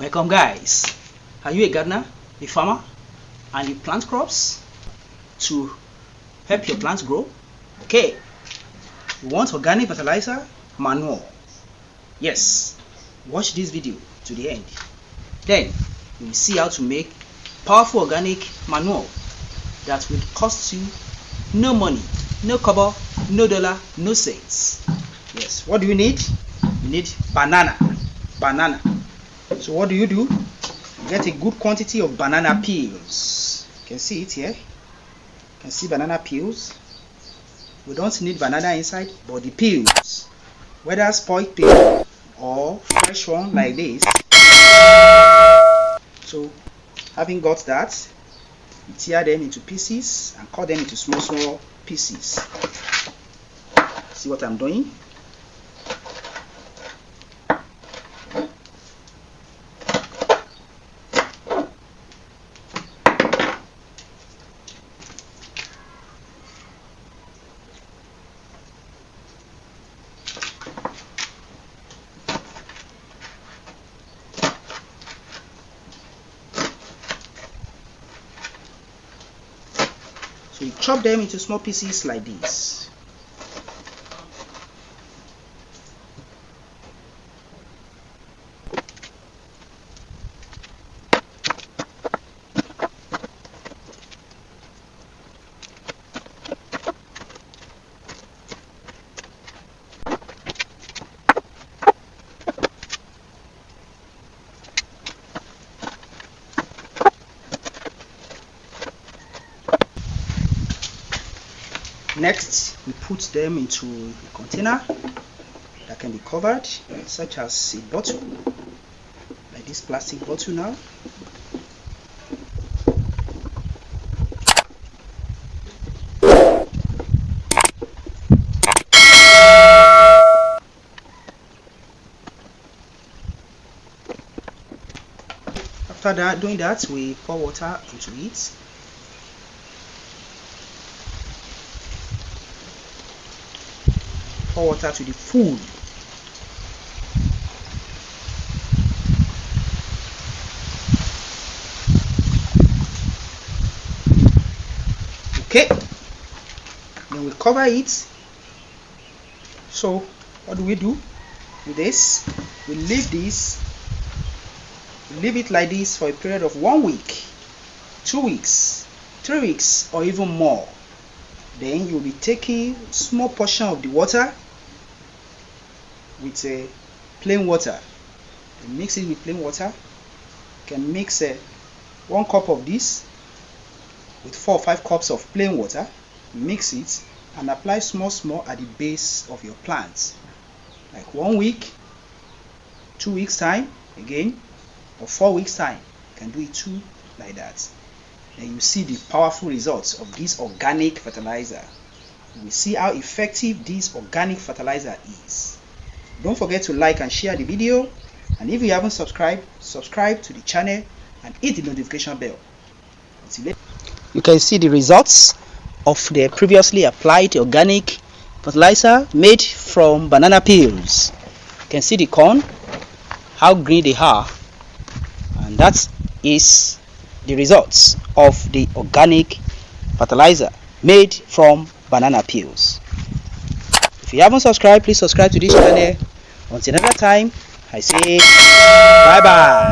Welcome guys. Are you a gardener, a farmer, and you plant crops to help your plants grow? Okay, you want organic fertilizer manure? Yes, watch this video to the end. Then you will see how to make powerful organic manure that will cost you no money, no kobo, no dollar, no cents. Yes, what do you need? You need banana. So what do? You get a good quantity of banana peels. You can see it here. You can see banana peels. We don't need banana inside, but the peels, whether spoiled peel or fresh one like this. So having got that, you tear them into pieces and cut them into small pieces. See what I'm doing? So you chop them into small pieces like this. Next, we put them into a container that can be covered, such as a bottle, like this plastic bottle now. After doing that, we pour water into it. Pour water to the full. Okay, then we cover it. So what do we do with this? We leave it like this for a period of 1 week, 2 weeks, 3 weeks, or even more. Then you'll be taking small portion of the water with plain water. You mix it with plain water. You can mix 1 cup of this with 4 or 5 cups of plain water. Mix it and apply small at the base of your plants. Like 1 week, 2 weeks time again, or 4 weeks time. You can do it too like that. And you see the powerful results of this organic fertilizer. You will see how effective this organic fertilizer is. Don't forget to like and share the video, and if you haven't subscribed, subscribe to the channel and hit the notification bell. You can see the results of the previously applied organic fertilizer made from banana peels. You can see the corn, how green they are, and that is the results of the organic fertilizer made from banana peels. If you haven't subscribed, please subscribe to this channel. Until another time, I say bye bye.